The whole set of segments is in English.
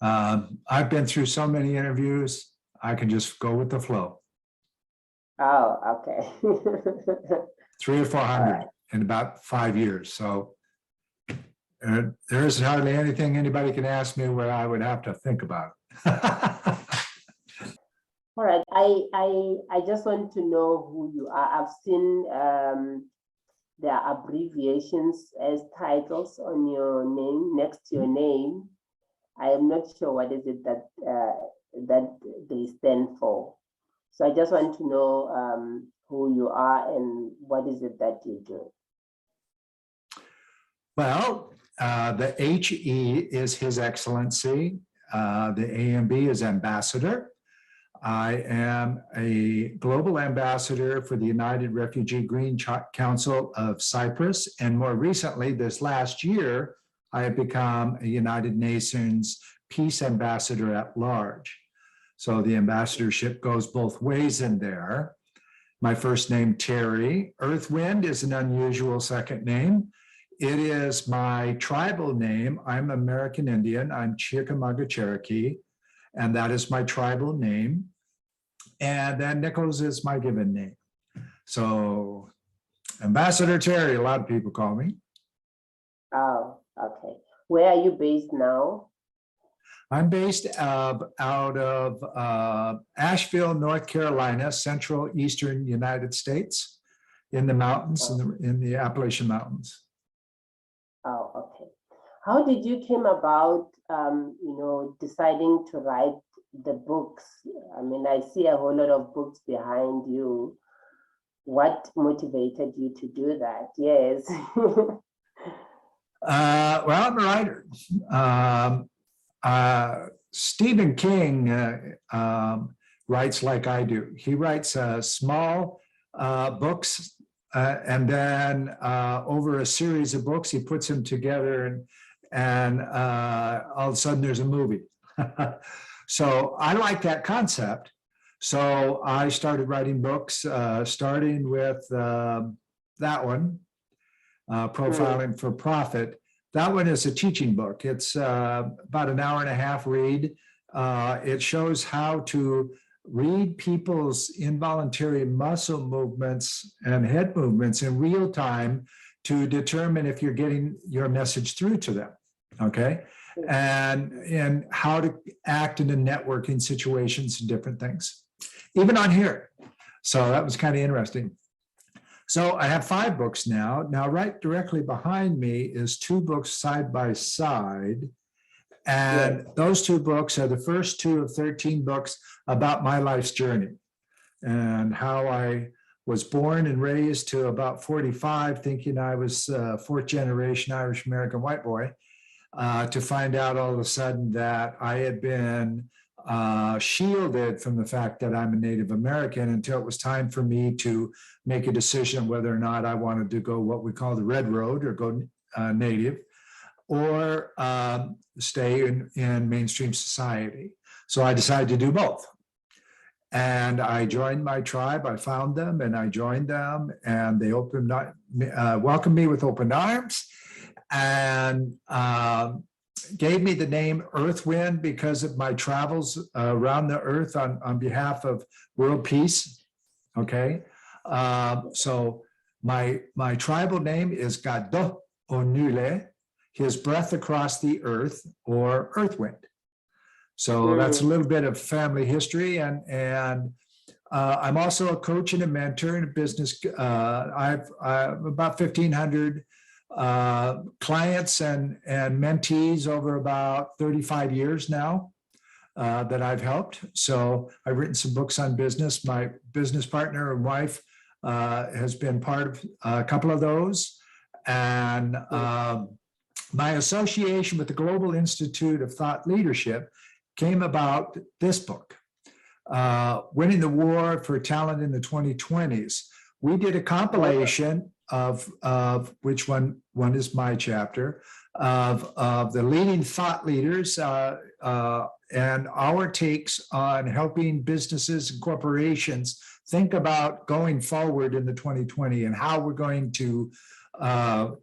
I've been through so many interviews, I can just go with the flow. Oh, okay. 300 or 400 right. in about 5 years. So there isn't hardly anything anybody can ask me where I would have to think about it. All right. I just want to know who you are. I've seen there are abbreviations as titles on your name, next to your name. I am not sure what is it that that they stand for. So I just want to know who you are and what is it that you do. Well, the HE is His Excellency. The AMB is Ambassador. I am a global ambassador for the United Refugee Green Council of Cyprus. And more recently, this last year, I have become a United Nations Peace Ambassador at Large. So the ambassadorship goes both ways in there. My first name, Terry. Earthwind is an unusual second name. It is my tribal name. I'm American Indian. I'm Chickamauga Cherokee, and that is my tribal name. And then Nichols is my given name. So Ambassador Terry, a lot of people call me. Oh, okay. Where are you based now? I'm based out of Asheville, North Carolina, central eastern United States, in the mountains, in the Appalachian Mountains. Oh, okay. How did you came about, deciding to write the books? I mean, I see a whole lot of books behind you. What motivated you to do that? Yes. Well, I'm a writer. Stephen King writes like I do. He writes small books, and then over a series of books, he puts them together, and all of a sudden there's a movie. So I like that concept. So I started writing books, starting with that one, Profiling for Profit. That one is a teaching book. It's about an hour and a half read. It shows how to read people's involuntary muscle movements and head movements in real time to determine if you're getting your message through to them, okay? And how to act in a networking situations and different things, even on here. So that was kind of interesting. So I have 5 books now. Now, right directly behind me is 2 books side by side. And those 2 books are the first 2 of 13 books about my life's journey and how I was born and raised to about 45, thinking I was 4th generation Irish American white boy, to find out all of a sudden that I had been shielded from the fact that I'm a Native American until it was time for me to make a decision whether or not I wanted to go what we call the red road, or go Native, or stay in mainstream society. So I decided to do both. And I joined my tribe. I found them and I joined them, and they welcomed me with open arms, and gave me the name Earthwind because of my travels around the earth on behalf of world peace. Okay. So my tribal name is Gado Onule, his breath across the earth, or Earthwind. So that's a little bit of family history. And I'm also a coach and a mentor in a business. I've about 1,500 clients and mentees over about 35 years now that I've helped. So I've written some books on business. My business partner and wife has been part of a couple of those. And my association with the Global Institute of Thought Leadership came about this book, Winning the War for Talent in the 2020's. We did a compilation of which one is my chapter, of the leading thought leaders and our takes on helping businesses and corporations think about going forward in the 2020 and how we're going to hire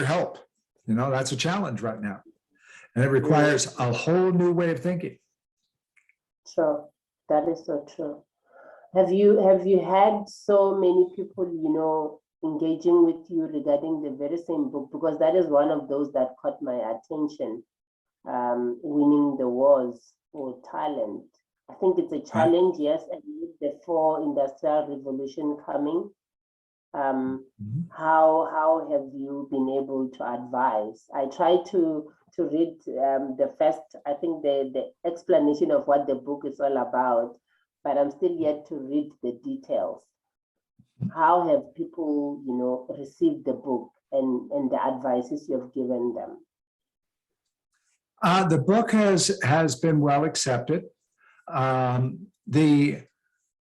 help. That's a challenge right now. And it requires a whole new way of thinking. True. That is so true. Have you had so many people, engaging with you regarding the very same book? Because that is one of those that caught my attention. Winning the Wars for Talent. I think it's a challenge, yes, and with the 4th industrial revolution coming. How have you been able to advise? I tried to read the first, I think the explanation of what the book is all about, but I'm still yet to read the details. How have people, received the book and the advices you have given them? The book has been well accepted.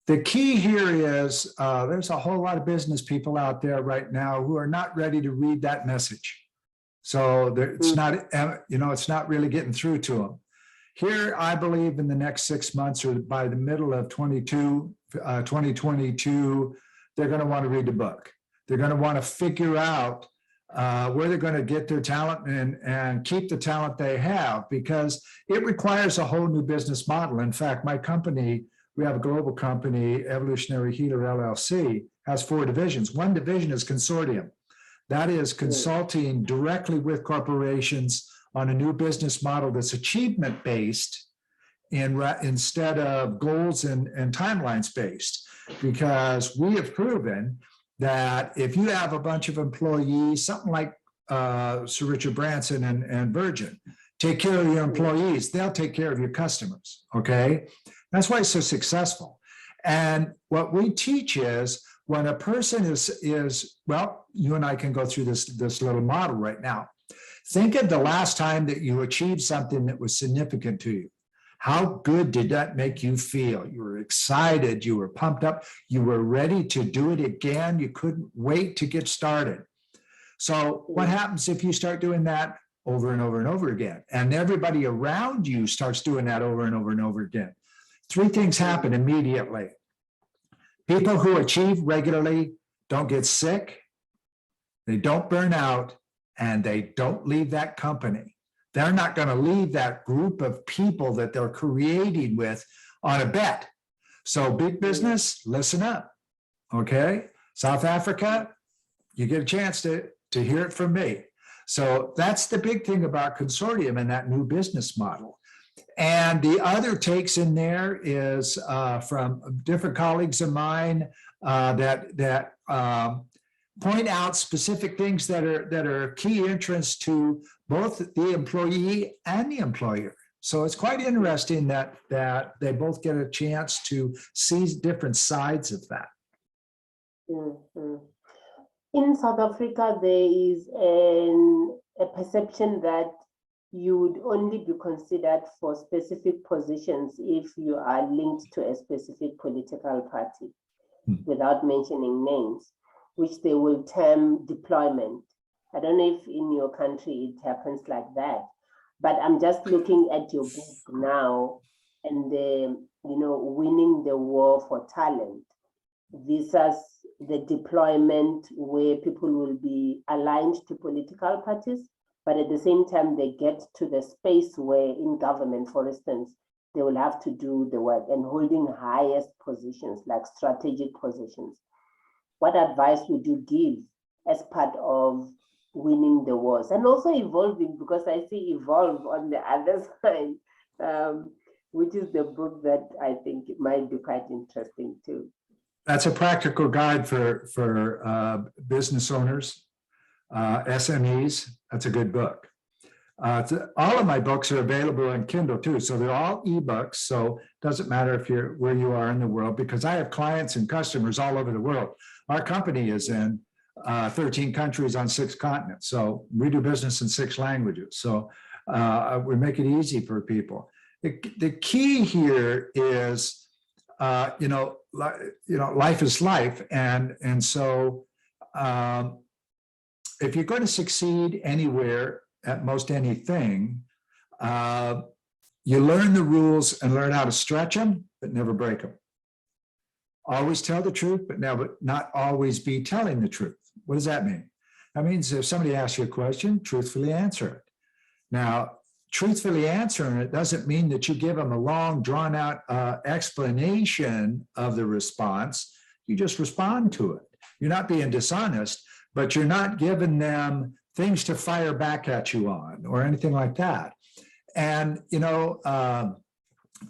The key here is there's a whole lot of business people out there right now who are not ready to read that message. So it's not, it's not really getting through to them. Here, I believe in the next 6 months or by the middle of 2022, they're going to want to read the book. They're going to want to figure out where they're going to get their talent and keep the talent they have, because it requires a whole new business model. In fact, my company, we have a global company, Evolutionary Healer LLC, has 4 divisions. One division is Consortium. That is consulting directly with corporations on a new business model that's achievement-based instead of goals and timelines-based, because we have proven that if you have a bunch of employees, something like Sir Richard Branson and Virgin, take care of your employees, they'll take care of your customers, okay? That's why it's so successful. And what we teach is when a person is well, you and I can go through this little model right now. Think of the last time that you achieved something that was significant to you. How good did that make you feel? You were excited, you were pumped up, you were ready to do it again. You couldn't wait to get started. So what happens if you start doing that over and over and over again? And everybody around you starts doing that over and over and over again. 3 things happen immediately. People who achieve regularly don't get sick, they don't burn out, and they don't leave that company. They're not going to leave that group of people that they're creating with on a bet. So big business, listen up, okay? South Africa, you get a chance to hear it from me. So that's the big thing about Consortium and that new business model. And the other takes in there is from different colleagues of mine that point out specific things that are key interests to both the employee and the employer. So it's quite interesting that they both get a chance to see different sides of that. In South Africa, there is a perception that you would only be considered for specific positions if you are linked to a specific political party, without mentioning names, which they will term deployment. I don't know if in your country it happens like that, but I'm just looking at your book now and winning the war for talent versus the deployment where people will be aligned to political parties, but at the same time they get to the space where in government, for instance, they will have to do the work and holding highest positions like strategic positions. What advice would you give as part of winning the wars and also evolving, because I see Evolve on the other side, which is the book that I think it might be quite interesting too. That's a practical guide for business owners, SMEs. That's a good book. All of my books are available on Kindle too, so they're all ebooks. So it doesn't matter if you're where you are in the world, because I have clients and customers all over the world. Our company is in 13 countries on 6 continents. So we do business in 6 languages. So we make it easy for people. The key here is, life is life. And so if you're going to succeed anywhere at most anything, you learn the rules and learn how to stretch them, but never break them. Always tell the truth, but not always be telling the truth. What does that mean? That means if somebody asks you a question, truthfully answer it. Now, truthfully answering it doesn't mean that you give them a long, drawn out explanation of the response. You just respond to it. You're not being dishonest, but you're not giving them things to fire back at you on or anything like that. And,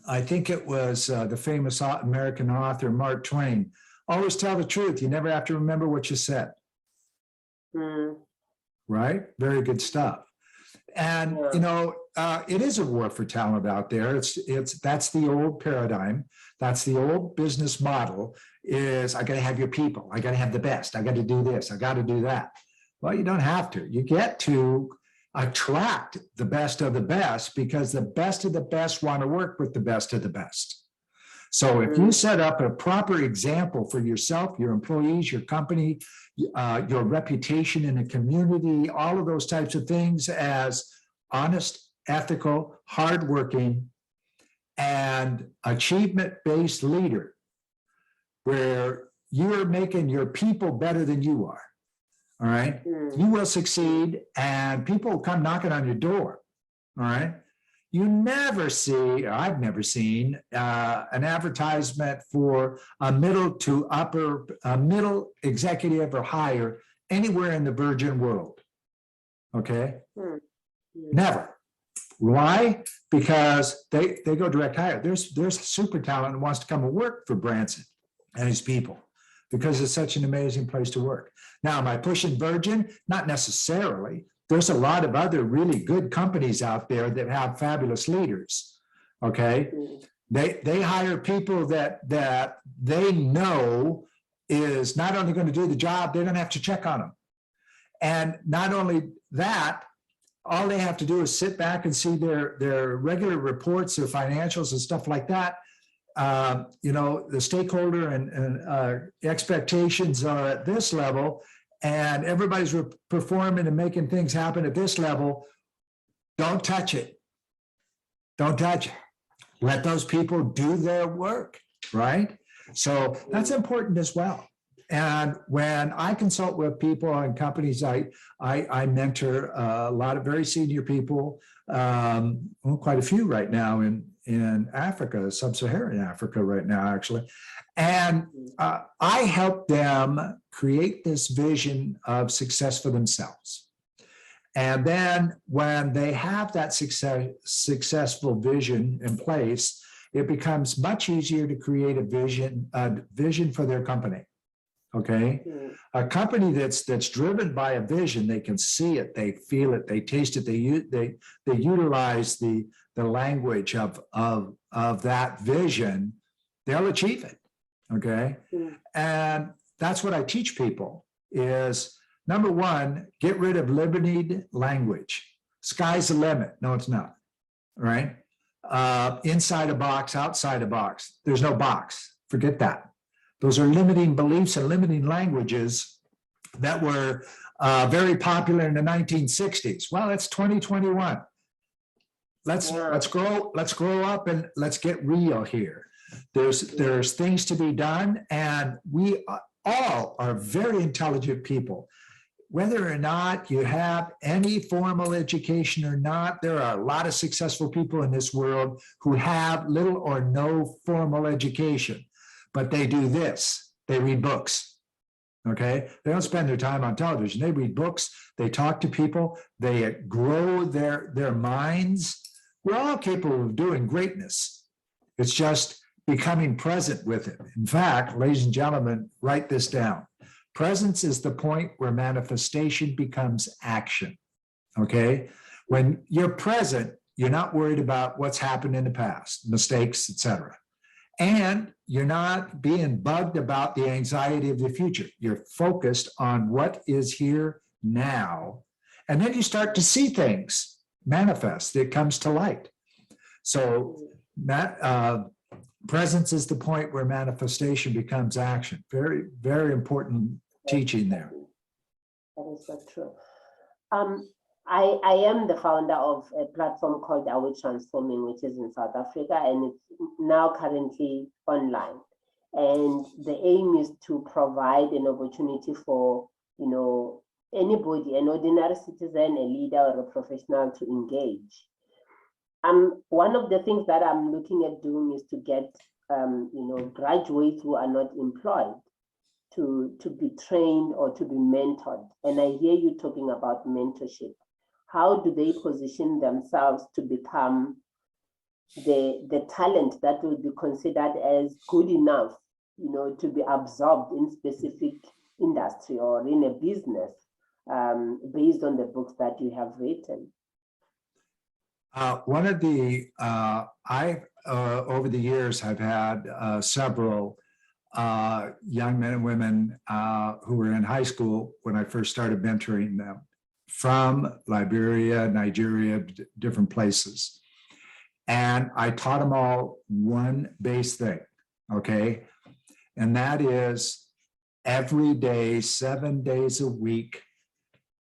I think it was the famous American author, Mark Twain, always tell the truth. You never have to remember what you said. Right? Very good stuff. And, it is a war for talent out there. That's the old paradigm. That's the old business model is I got to have your people. I got to have the best. I got to do this. I got to do that. Well, you don't have to. You get to attract the best of the best because the best of the best want to work with the best of the best. So if you set up a proper example for yourself, your employees, your company, your reputation in the community, all of those types of things as honest, ethical, hardworking, and achievement-based leader, where you're making your people better than you are. All right. You will succeed and people will come knocking on your door. All right. You never see, or I've never seen an advertisement for a middle to upper, middle executive or higher anywhere in the Virgin world. Okay. Never. Why? Because they go direct hire. There's super talent who wants to come and work for Branson and his people, because it's such an amazing place to work. Now, am I pushing Virgin? Not necessarily. There's a lot of other really good companies out there that have fabulous leaders, okay? They hire people that they know is not only going to do the job, they don't have to check on them. And not only that, all they have to do is sit back and see their regular reports, their financials and stuff like that. The stakeholder and expectations are at this level, and everybody's performing and making things happen at this level. Don't touch it. Don't touch it. Let those people do their work, right? So that's important as well. And when I consult with people and companies, I mentor a lot of very senior people, quite a few right now in Africa, sub-Saharan Africa right now, actually. And I help them create this vision of success for themselves. And then when they have that successful vision in place, it becomes much easier to create a vision for their company. Okay, a company that's driven by a vision, they can see it, they feel it, they taste it, they utilize the language of that vision, they'll achieve it. Okay, and that's what I teach people is, number one, get rid of limited language. Sky's the limit. No, it's not. Right? Inside a box, outside a box. There's no box. Forget that. Those are limiting beliefs and limiting languages that were very popular in the 1960s. Well, it's 2021. Let's grow up and let's get real here. There's things to be done, and we all are very intelligent people. Whether or not you have any formal education or not, there are a lot of successful people in this world who have little or no formal education. But they do this, they read books, okay? They don't spend their time on television. They read books, they talk to people, they grow their minds. We're all capable of doing greatness. It's just becoming present with it. In fact, ladies and gentlemen, write this down. Presence is the point where manifestation becomes action, okay? When you're present, you're not worried about what's happened in the past, mistakes, etc. And you're not being bugged about the anxiety of the future. You're focused on what is here now. And then you start to see things manifest. It comes to light. So presence is the point where manifestation becomes action. Very, very important teaching there. That is so true. I am the founder of a platform called Are We Transforming, which is in South Africa, and it's now currently online. And the aim is to provide an opportunity for, anybody, an ordinary citizen, a leader, or a professional to engage. one of the things that I'm looking at doing is to get, graduates who are not employed to be trained or to be mentored. And I hear you talking about mentorship. How do they position themselves to become the talent that will be considered as good enough, to be absorbed in specific industry or in a business, based on the books that you have written? One of the, over the years, I've had several young men and women who were in high school when I first started mentoring them from Liberia, Nigeria, different places. And I taught them all one base thing, okay? And that is every day, 7 days a week,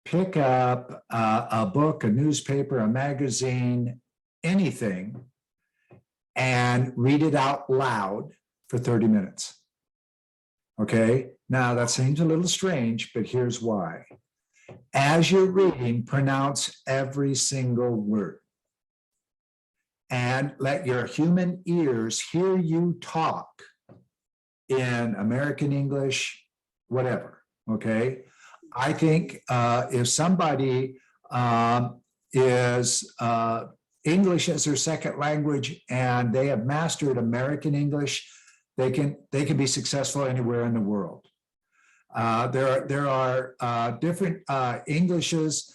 pick up a book, a newspaper, a magazine, anything, and read it out loud for 30 minutes. Okay, now that seems a little strange, but here's why. As you're reading, pronounce every single word. And let your human ears hear you talk in American English, whatever, okay? I think if somebody is English as their second language and they have mastered American English, they can be successful anywhere in the world. There are different Englishes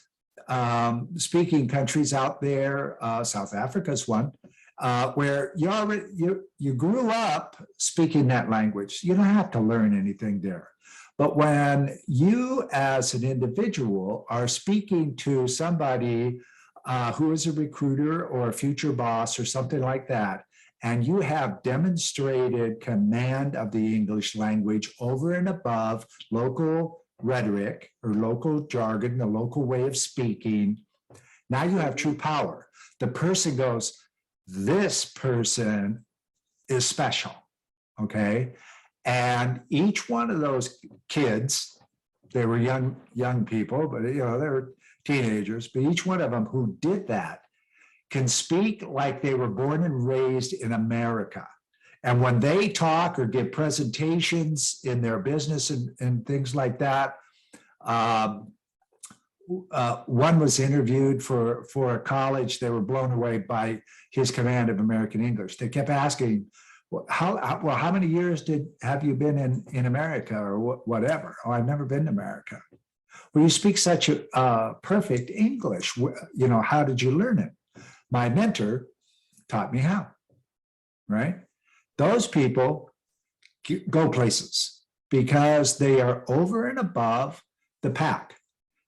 speaking countries out there. South Africa is one where you grew up speaking that language. You don't have to learn anything there. But when you as an individual are speaking to somebody who is a recruiter or a future boss or something like that, and you have demonstrated command of the English language over and above local rhetoric or local jargon, the local way of speaking, now you have true power. The person goes, this person is special, okay? And each one of those kids, they were young people, but they were teenagers, but each one of them who did that can speak like they were born and raised in America. And when they talk or give presentations in their business and things like that, one was interviewed for a college. They were blown away by his command of American English. They kept asking, how many years have you been in America or whatever? Oh, I've never been to America. Well, you speak such a perfect English. How did you learn it? My mentor taught me how, right? Those people go places because they are over and above the pack,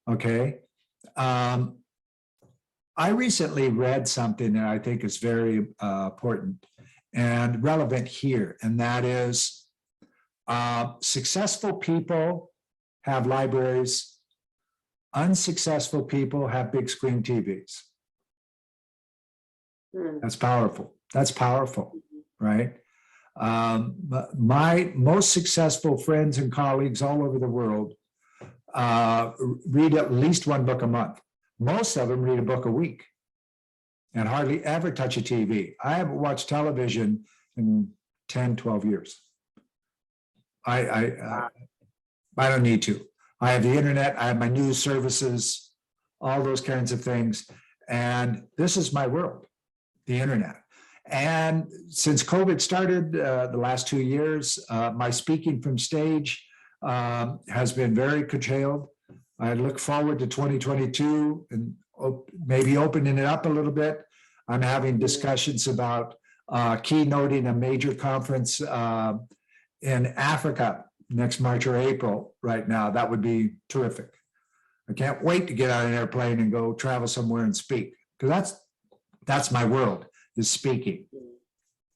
okay? I recently read something that I think is very important and relevant here, and that is successful people have libraries, unsuccessful people have big screen TVs. That's powerful. That's powerful, right? My most successful friends and colleagues all over the world read at least one book a month. Most of them read a book a week and hardly ever touch a TV. I haven't watched television in 10, 12 years. I don't need to. I have the internet, I have my news services, all those kinds of things. And this is my world, the internet. And since COVID started the last 2 years, my speaking from stage has been very curtailed. I look forward to 2022 and maybe opening it up a little bit. I'm having discussions about keynoting a major conference in Africa next March or April right now. That would be terrific. I can't wait to get on an airplane and go travel somewhere and speak, because that's my world, is speaking,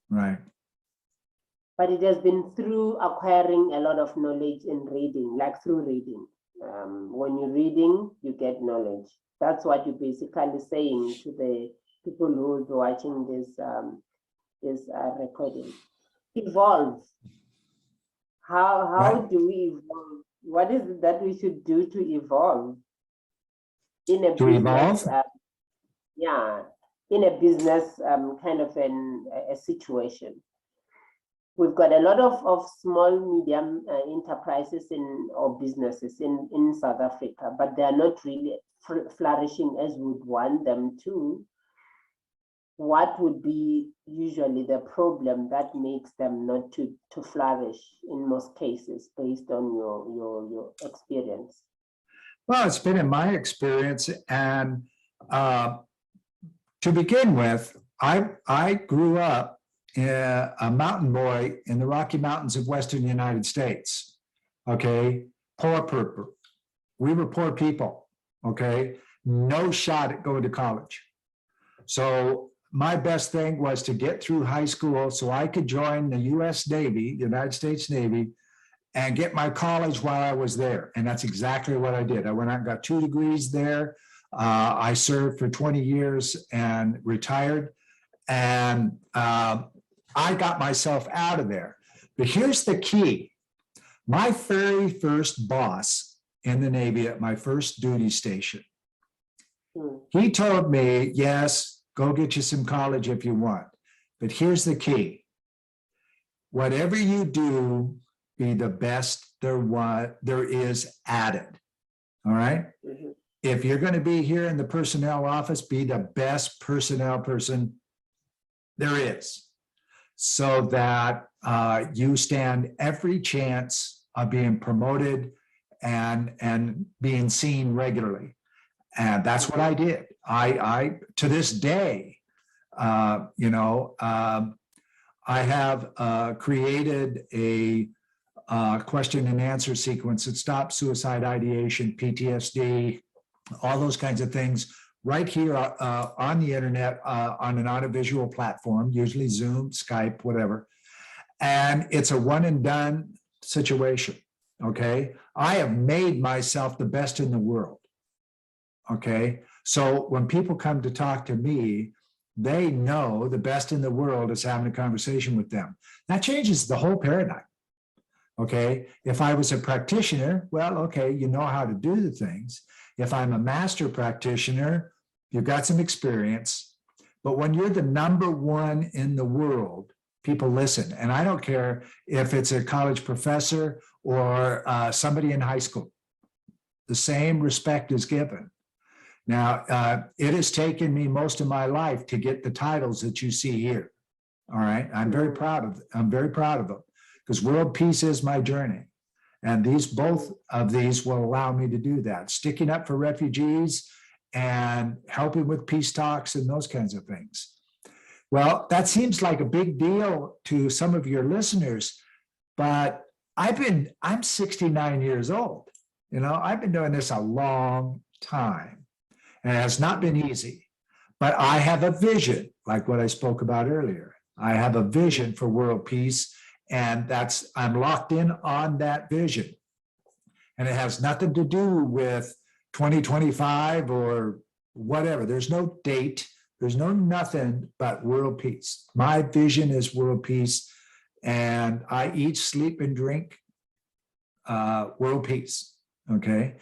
right? But it has been through acquiring a lot of knowledge in reading, like through reading. When you're reading, you get knowledge. That's what you're basically saying to the people who are watching this recording. Evolve. How do we evolve? What is it that we should do to evolve in a to business? evolve? Yeah, in a business kind of a situation. We've got a lot of small, medium enterprises or businesses in South Africa, but they are not really flourishing as we would want them to. What would be usually the problem that makes them not to flourish in most cases, based on your experience? Well, it's been in my experience, and to begin with, I grew up a mountain boy in the Rocky Mountains of Western United States. Okay, poor. We were poor people. Okay, no shot at going to college. So my best thing was to get through high school so I could join the U.S. Navy, the United States Navy, and get my college while I was there. And that's exactly what I did. I went out and got 2 degrees there. I served for 20 years and retired. And I got myself out of there. But here's the key. My very first boss in the Navy at my first duty station, he told me, yes, go get you some college if you want. But here's the key. Whatever you do, be the best there is at it. All right? Mm-hmm. If you're going to be here in the personnel office, be the best personnel person there is, so that you stand every chance of being promoted and being seen regularly. And that's what I did. I to this day, I have created a question and answer sequence that stops suicide ideation, PTSD, all those kinds of things right here on the internet, on an audiovisual platform, usually Zoom, Skype, whatever. And it's a one and done situation, okay? I have made myself the best in the world, okay? So when people come to talk to me, they know the best in the world is having a conversation with them. That changes the whole paradigm, okay? If I was a practitioner, well, okay, you know how to do the things. If I'm a master practitioner, you've got some experience, but when you're the number one in the world, people listen. And I don't care if it's a college professor or somebody in high school, the same respect is given. Now, it has taken me most of my life to get the titles that you see here. All right, I'm very proud of them, because world peace is my journey. And both of these will allow me to do that. Sticking up for refugees and helping with peace talks and those kinds of things. Well, that seems like a big deal to some of your listeners, but I'm 69 years old. I've been doing this a long time, and it has not been easy, but I have a vision, like what I spoke about earlier. I have a vision for world peace, and I'm locked in on that vision. And it has nothing to do with 2025 or whatever. There's no date. There's no nothing but world peace. My vision is world peace, and I eat, sleep, and drink world peace, okay?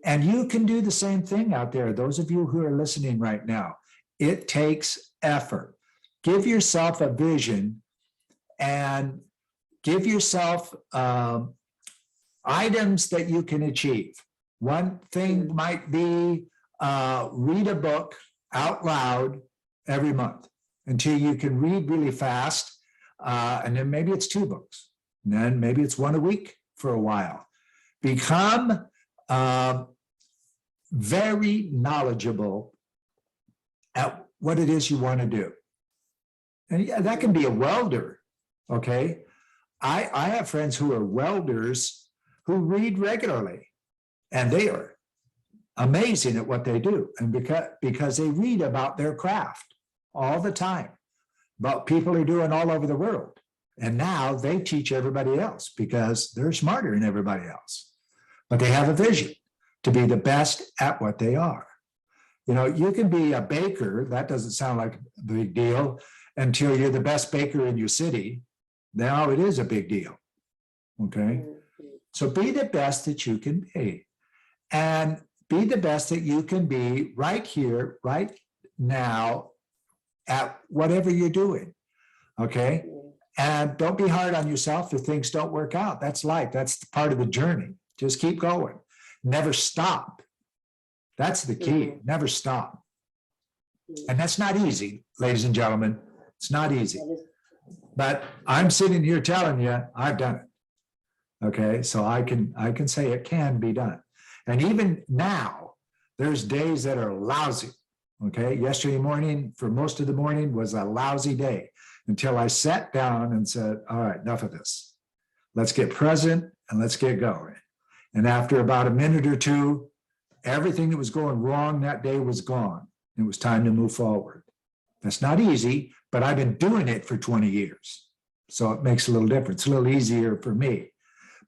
And you can do the same thing out there. Those of you who are listening right now, it takes effort. Give yourself a vision and give yourself items that you can achieve. One thing might be read a book out loud every month until you can read really fast. And then maybe it's 2 books. And then maybe it's 1 a week for a while. Become very knowledgeable at what it is you want to do. And yeah, that can be a welder, okay? I have friends who are welders who read regularly, and they are amazing at what they do. And because they read about their craft all the time, about people are doing all over the world. And now they teach everybody else because they're smarter than everybody else. But they have a vision to be the best at what they are. You can be a baker. That doesn't sound like a big deal until you're the best baker in your city. Now it is a big deal, okay? So be the best that you can be, and be the best that you can be right here, right now, at whatever you're doing. Okay. And don't be hard on yourself if things don't work out. That's life. That's part of the journey. Just keep going. Never stop. That's the key. Never stop. And that's not easy, ladies and gentlemen. It's not easy. But I'm sitting here telling you, I've done it. Okay, so I can say it can be done. And even now, there's days that are lousy. Okay, yesterday morning, for most of the morning, was a lousy day until I sat down and said, all right, enough of this. Let's get present and let's get going. And after about a minute or two, everything that was going wrong that day was gone. It was time to move forward. That's not easy, but I've been doing it for 20 years. So it makes a little difference, a little easier for me.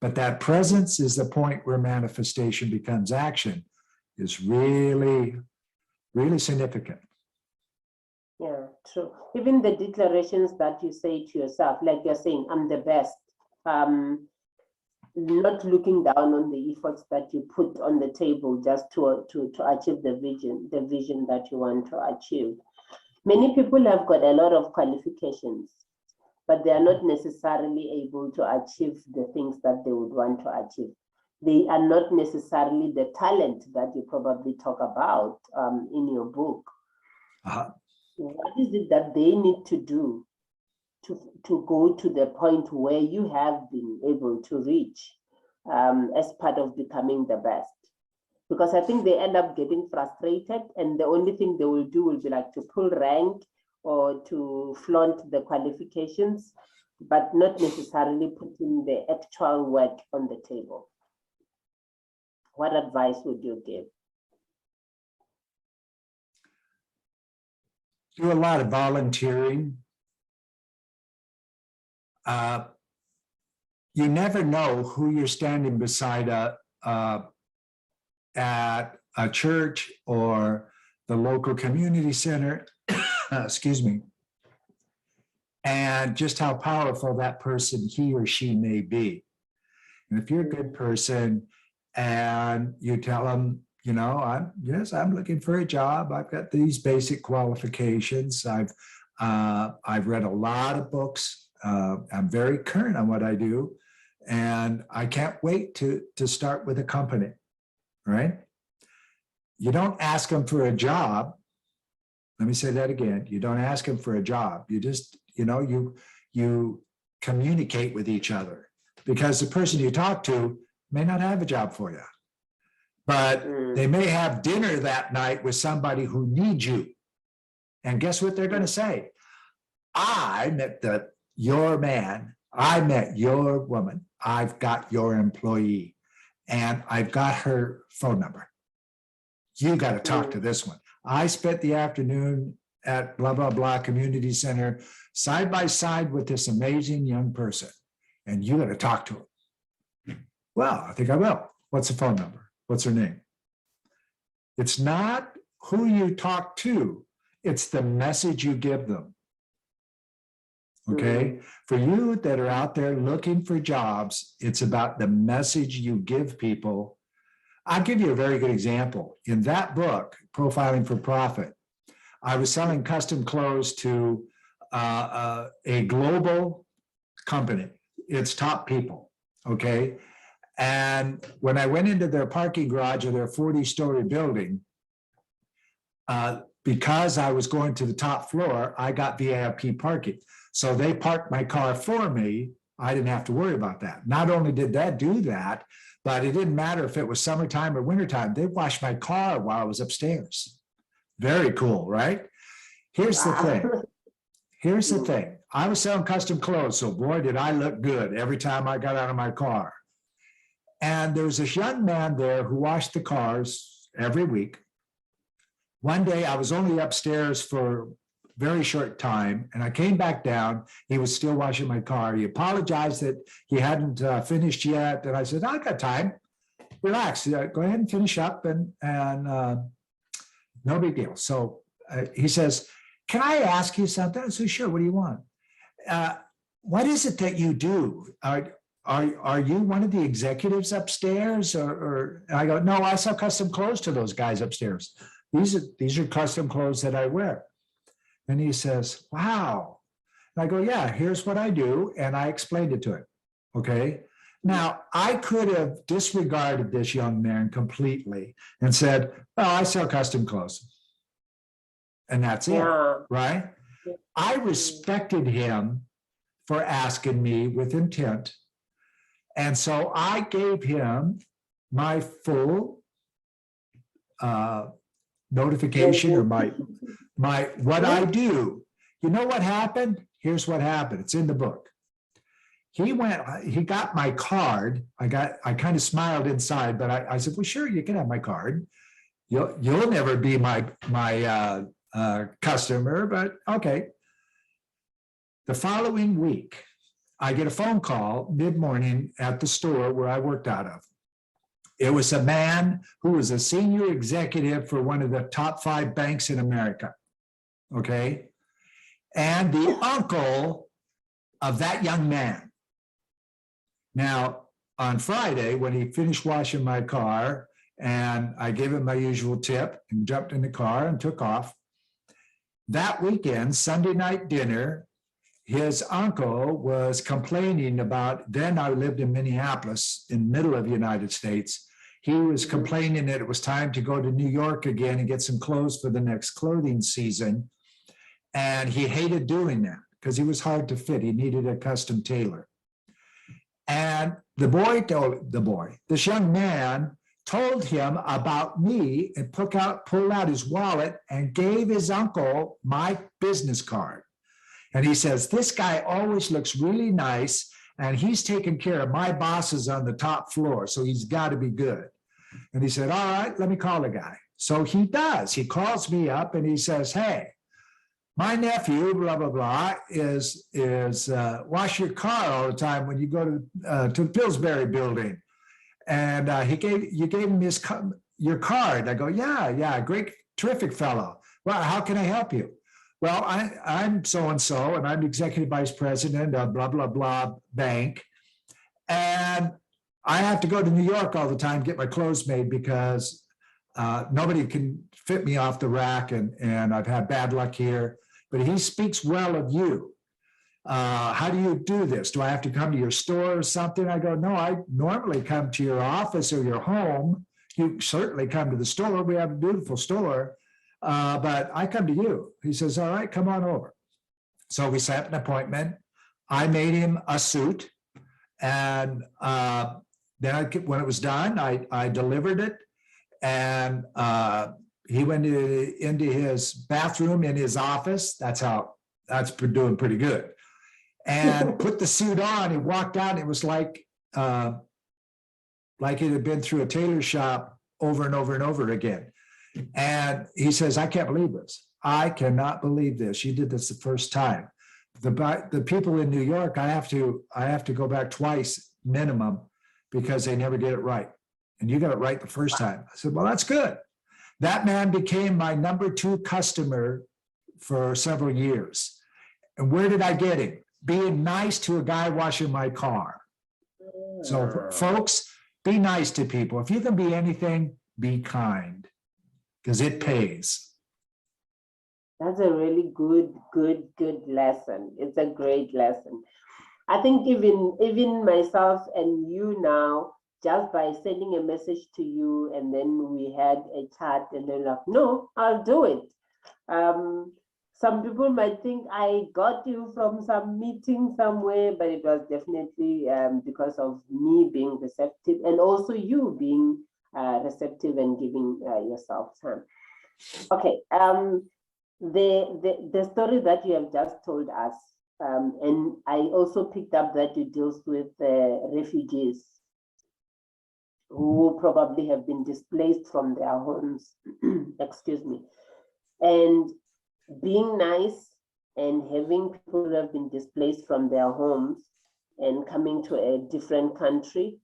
But that presence is the point where manifestation becomes action, is really, really significant. Yeah, true. Even the declarations that you say to yourself, like you're saying, I'm the best. Not looking down on the efforts that you put on the table just to achieve the vision that you want to achieve. Many people have got a lot of qualifications, but they are not necessarily able to achieve the things that they would want to achieve. They are not necessarily the talent that you probably talk about in your book. What is it that they need to do to go to the point where you have been able to reach as part of becoming the best? Because I think they end up getting frustrated, and the only thing they will do will be like to pull rank or to flaunt the qualifications, but not necessarily putting the actual work on the table. What advice would you give? Do a lot of volunteering. You never know who you're standing beside at a church or the local community center, excuse me, and just how powerful that person, he or she may be. And if you're a good person and you tell them, you know, I'm looking for a job. I've got these basic qualifications. I've read a lot of books. I'm very current on what I do, and I can't wait to start with a company, right? You don't ask them for a job. Let me say that again. You don't ask them for a job. You just, you communicate with each other, because the person you talk to may not have a job for you, but they may have dinner that night with somebody who needs you. And guess what they're going to say? I met your man. I met your woman. I've got your employee, and I've got her phone number. You got to talk to this one. I spent the afternoon at blah, blah, blah community center side by side with this amazing young person, and you got to talk to him. Well, I think I will. What's the phone number? What's her name? It's not who you talk to. It's the message you give them. Okay. For you that are out there looking for jobs, it's about the message you give people. I'll give you a very good example. In that book, Profiling for Profit, I was selling custom clothes to a global company. It's top people. Okay. And when I went into their parking garage of their 40-story building, because I was going to the top floor, I got VIP parking. So they parked my car for me. I didn't have to worry about that. Not only did that do that, but it didn't matter if it was summertime or wintertime. They washed my car while I was upstairs. Very cool, right? Here's the thing. Here's the thing. I was selling custom clothes, so boy, did I look good every time I got out of my car. And there was this young man there who washed the cars every week. One day I was only upstairs for a very short time, and I came back down. He was still washing my car. He apologized that he hadn't finished yet. And I said, I got time. Relax. Go ahead and finish up, and no big deal. So he says, can I ask you something? I said, sure. What do you want? What is it that you do? Are you one of the executives upstairs? Or I go, no, I sell custom clothes to those guys upstairs. These are custom clothes that I wear. And he says, wow. And I go, yeah, here's what I do. And I explained it to him. Okay. Now, I could have disregarded this young man completely and said, oh, I sell custom clothes. And that's it, Yeah. right? I respected him for asking me with intent. And so I gave him my full notification or my what I do. You know what happened? Here's what happened. It's in the book. He got my card. I kind of smiled inside, but I said, well, sure, you can have my card. You'll never be my customer, but okay. The following week, I get a phone call mid-morning at the store where I worked out of. It was a man who was a senior executive for one of the top 5 banks in America. Okay. And the uncle of that young man. Now, on Friday, when he finished washing my car and I gave him my usual tip and jumped in the car and took off, that weekend, Sunday night dinner, his uncle was complaining about, then I lived in Minneapolis in the middle of the United States. He was complaining that it was time to go to New York again and get some clothes for the next clothing season. And he hated doing that because he was hard to fit. He needed a custom tailor. And this young man told him about me and pulled out his wallet and gave his uncle my business card. And he says, this guy always looks really nice and he's taking care of my bosses on the top floor. So he's got to be good. And he said, all right, let me call the guy. So he does. He calls me up and he says, hey, my nephew, blah, blah, blah, is wash your car all the time when you go to the Pillsbury building. And you gave him your card. I go, yeah, great, terrific fellow. Well, how can I help you? Well, I'm so-and-so, and I'm executive vice president of blah, blah, blah bank. And I have to go to New York all the time to get my clothes made because nobody can fit me off the rack, and I've had bad luck here. But he speaks well of you. How do you do this? Do I have to come to your store or something? I go, no, I normally come to your office or your home. You certainly come to the store. We have a beautiful store, but I come to you. He says, all right, come on over. So we set an appointment. I made him a suit. And then when it was done, I delivered it. And he went into his bathroom in his office. That's doing pretty good. And put the suit on. He walked out. It was like it had been through a tailor shop over and over and over again. And he says, I can't believe this. I cannot believe this. You did this the first time. The people in New York, I have to go back twice minimum because they never get it right. And you got it right the first time. I said, well, that's good. That man became my number 2 customer for several years. And where did I get him? Being nice to a guy washing my car. So folks, be nice to people. If you can be anything, be kind, because it pays. That's a really good lesson. It's a great lesson. I think even myself and you now, just by sending a message to you, and then we had a chat, and they're like, no, I'll do it. Some people might think I got you from some meeting somewhere, but it was definitely because of me being receptive, and also you being receptive and giving yourself time. Okay, the story that you have just told us, and I also picked up that it deals with refugees who probably have been displaced from their homes, excuse me, and being nice and having people who have been displaced from their homes and coming to a different country,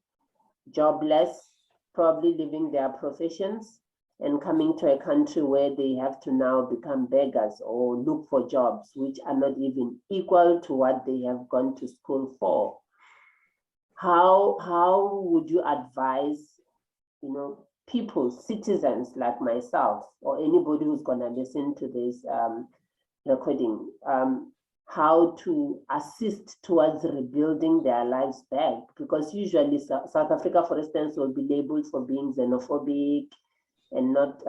jobless, probably leaving their professions and coming to a country where they have to now become beggars or look for jobs which are not even equal to what they have gone to school for. How would you advise, people, citizens like myself, or anybody who's going to listen to this recording, how to assist towards rebuilding their lives back. Because usually South Africa, for instance, will be labeled for being xenophobic and not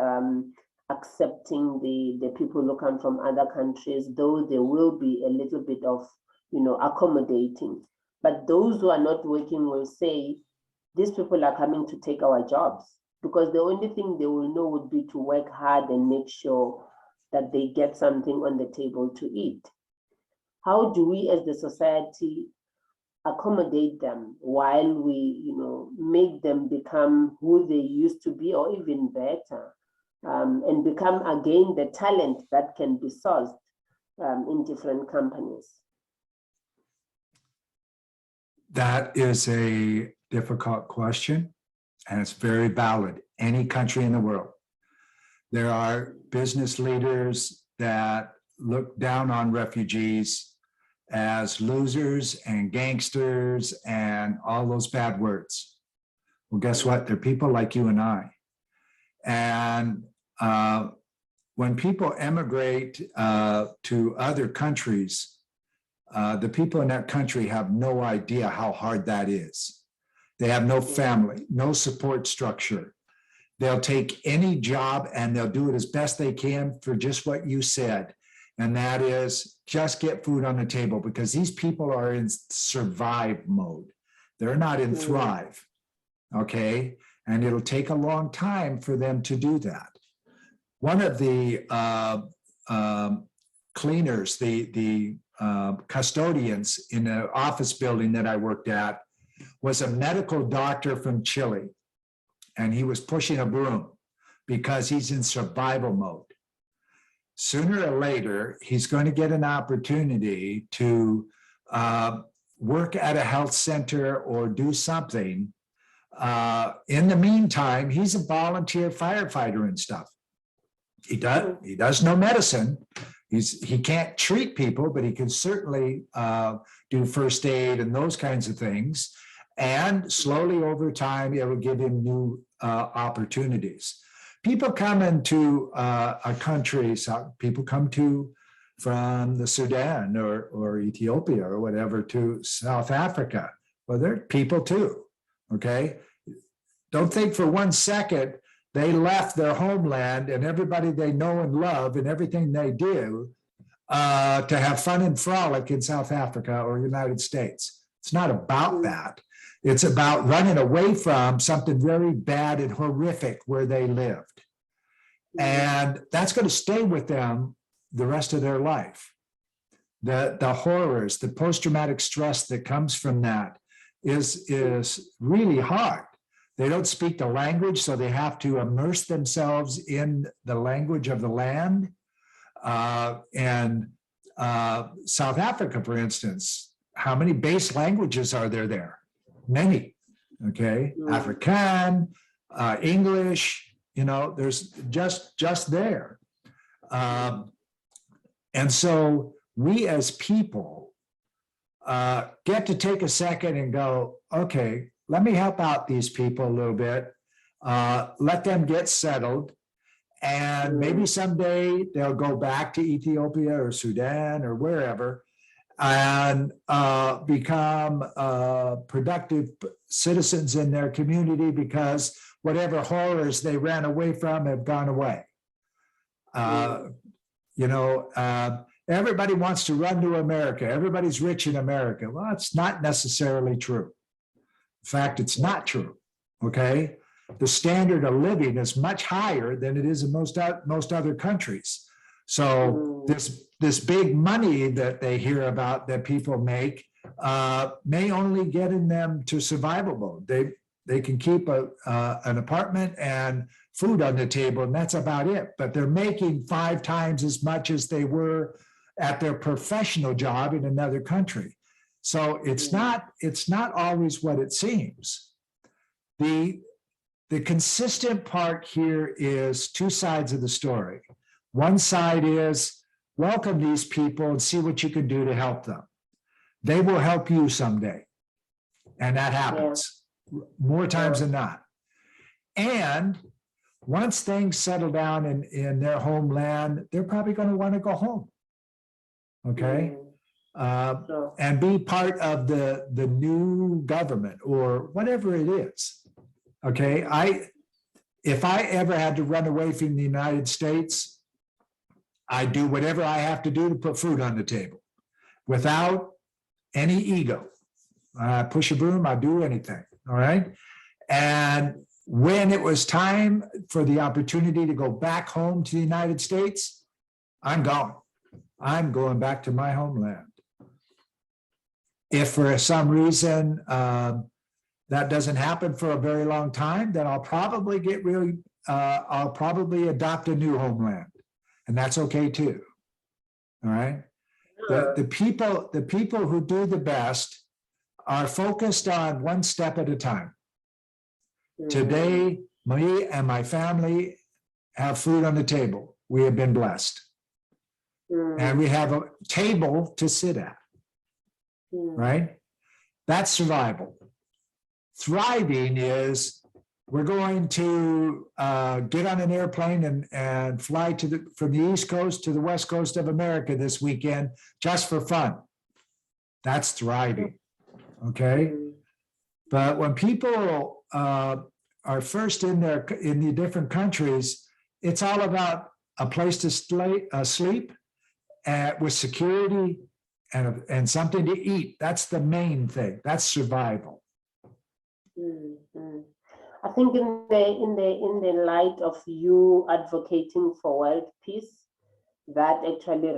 accepting the people who come from other countries, though there will be a little bit of, accommodating. But those who are not working will say, these people are coming to take our jobs, because the only thing they will know would be to work hard and make sure that they get something on the table to eat. How do we as the society accommodate them while we, make them become who they used to be, or even better, and become again the talent that can be sourced in different companies? That is a difficult question, and it's very valid. Any country in the world. There are business leaders that look down on refugees as losers and gangsters and all those bad words. Well, guess what? They're people like you and I. And when people emigrate to other countries, the people in that country have no idea how hard that is. They have no family, no support structure. They'll take any job and they'll do it as best they can for just what you said. And that is just get food on the table, because these people are in survive mode. They're not in thrive, okay? And it'll take a long time for them to do that. One of the cleaners, the custodians in the office building that I worked at, was a medical doctor from Chile. And he was pushing a broom because he's in survival mode. Sooner or later, he's going to get an opportunity to work at a health center or do something. In the meantime, he's a volunteer firefighter and stuff. He does no medicine. He can't treat people, but he can certainly do first aid and those kinds of things. And slowly over time, it will give him new opportunities. People come into a country, people come from the Sudan or Ethiopia or whatever to South Africa. Well, they're people too, okay? Don't think for 1 second they left their homeland and everybody they know and love and everything they do to have fun and frolic in South Africa or United States. It's not about that. It's about running away from something very bad and horrific where they lived. And that's going to stay with them the rest of their life. The horrors, the post-traumatic stress that comes from that is really hard. They don't speak the language, so they have to immerse themselves in the language of the land. South Africa, for instance, how many base languages are there? Many, okay? Afrikaan, English, there's just there. And so we as people get to take a second and go, okay, let me help out these people a little bit, let them get settled, and maybe someday they'll go back to Ethiopia or Sudan or wherever and become productive citizens in their community because whatever horrors they ran away from have gone away. Everybody wants to run to America. Everybody's rich in America. Well, it's not necessarily true. In fact, it's not true, okay? The standard of living is much higher than it is in most other countries. So this big money that they hear about that people make may only get in them to survival mode. They can keep an apartment and food on the table, and that's about it. But they're making 5 times as much as they were at their professional job in another country. So it's not always what it seems. The consistent part here is 2 sides of the story. One side is welcome these people and see what you can do to help them. They will help you someday. And that happens more times than not. And once things settle down in their homeland, they're probably going to want to go home. okay? Sure. And be part of the new government or whatever it is, okay? If I ever had to run away from the United States, I do whatever I have to do to put food on the table without any ego. Push a broom, I'll do anything, all right? And when it was time for the opportunity to go back home to the United States, I'm gone. I'm going back to my homeland. If for some reason that doesn't happen for a very long time, then I'll probably I'll probably adopt a new homeland. And that's okay too. All right. The people who do the best are focused on one step at a time. Today, me and my family have food on the table. We have been blessed. And we have a table to sit at, right? That's survival. Thriving is we're going to get on an airplane and fly from the East Coast to the West Coast of America this weekend just for fun. That's thriving, okay? But when people are first in the different countries, it's all about a place to sleep with security and something to eat. That's the main thing. That's survival. I think in the light of you advocating for world peace, that actually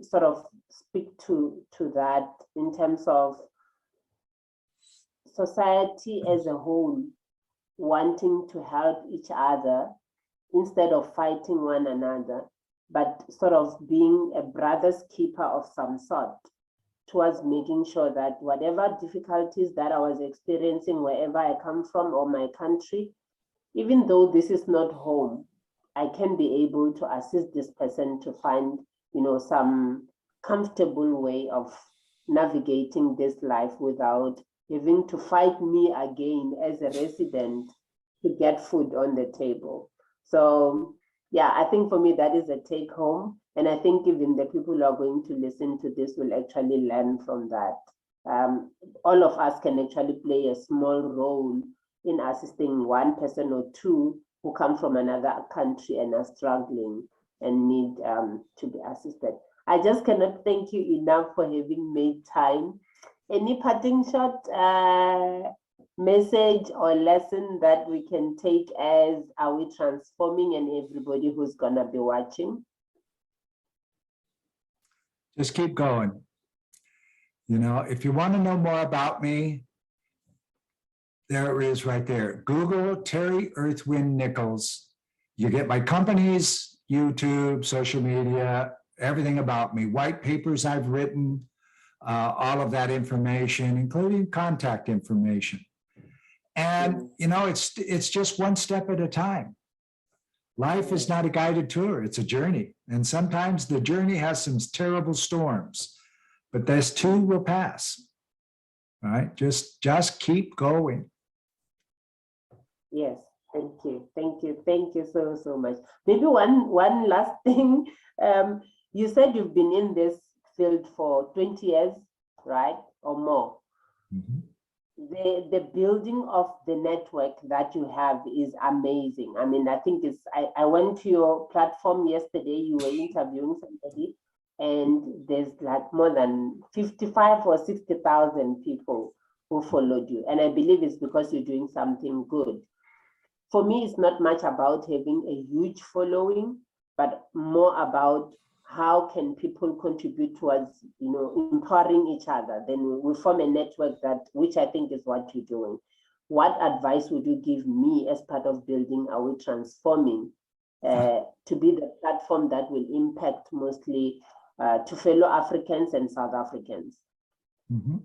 sort of speak to that in terms of society as a whole wanting to help each other instead of fighting one another, but sort of being a brother's keeper of some sort towards making sure that whatever difficulties that I was experiencing wherever I come from or my country, even though this is not home, I can be able to assist this person to find, some comfortable way of navigating this life without having to fight me again as a resident to get food on the table. So yeah, I think for me that is a take home. And I think even the people who are going to listen to this will actually learn from that. All of us can actually play a small role in assisting one person or two who come from another country and are struggling and need to be assisted. I just cannot thank you enough for having made time. Any parting shot, message or lesson that we can take as Are We Transforming and everybody who's gonna be watching? Just keep going. If you want to know more about me, there it is right there. Google Terry Earthwind Nichols. You get my company's YouTube, social media, everything about me, white papers I've written, all of that information, including contact information. And, it's just one step at a time. Life is not a guided tour, it's a journey. And sometimes the journey has some terrible storms, but this too will pass. All right, just keep going. Yes, thank you so much. Maybe one last thing. You said you've been in this field for 20 years, right, or more. Mm-hmm. The building of the network that you have is amazing. I mean, I think I went to your platform yesterday, you were interviewing somebody, and there's like more than 55 or 60,000 people who followed you. And I believe it's because you're doing something good. For me, it's not much about having a huge following, but more about how can people contribute towards, empowering each other. Then we form a network which I think is what you're doing. What advice would you give me as part of building Are We Transforming to be the platform that will impact mostly to fellow Africans and South Africans? Mm-hmm.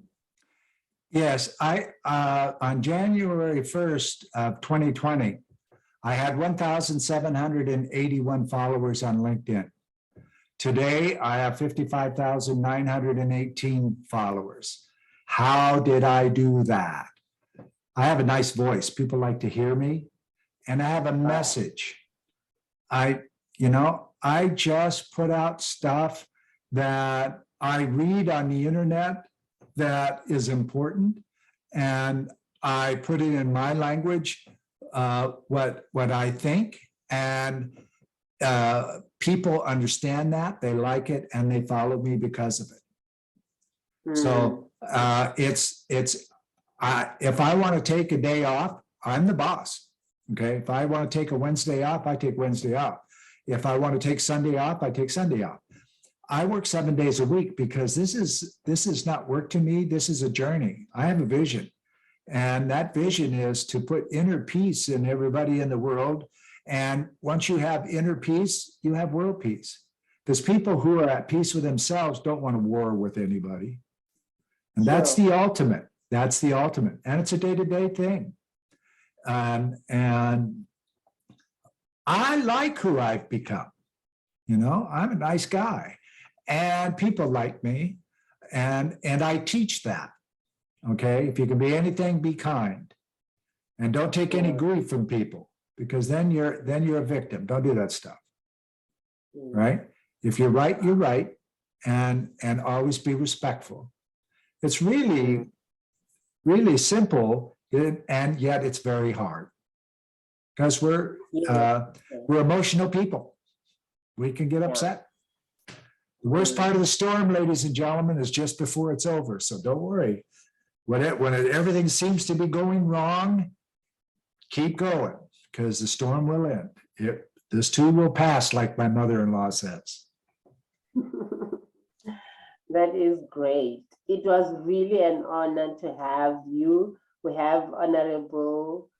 Yes, on January 1st of 2020, I had 1,781 followers on LinkedIn. Today, I have 55,918 followers. How did I do that? I have a nice voice. People like to hear me, and I have a message. I just put out stuff that I read on the internet that is important, and I put it in my language, what I think, and people understand that, they like it, and they follow me because of it. So if I want to take a day off, I'm the boss. Okay, if I want to take a Wednesday off, I take Wednesday off. If I want to take Sunday off, I take Sunday off. I work 7 days a week because this is not work to me. This is a journey. I have a vision. And that vision is to put inner peace in everybody in the world. And once you have inner peace, you have world peace. Because people who are at peace with themselves don't want to war with anybody. And that's the ultimate. That's the ultimate. And it's a day-to-day thing. And I like who I've become. You know, I'm a nice guy. And people like me. And I teach that. Okay, if you can be anything, be kind, and don't take any grief from people, because then you're a victim. Don't do that stuff, right? If you're right, you're right, and always be respectful. It's really, really simple, and yet it's very hard because we're emotional people. We can get upset. The worst part of the storm, ladies and gentlemen, is just before it's over. So don't worry. When everything seems to be going wrong, keep going, because the storm will end. This too will pass, like my mother-in-law says. That is great. It was really an honor to have you. We have Honorable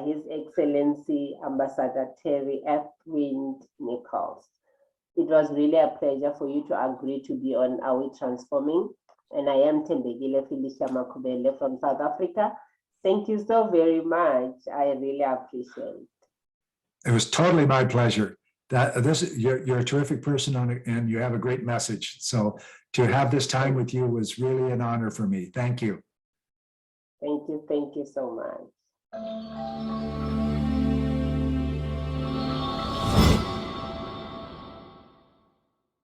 His Excellency Ambassador Terry Earthwind Nichols. It was really a pleasure for you to agree to be on Are We Transforming? And I am Tembegile Felicia Makubele from South Africa. Thank you so very much. I really appreciate it. It was totally my pleasure. You're a terrific person and you have a great message. So to have this time with you was really an honor for me. Thank you. Thank you so much.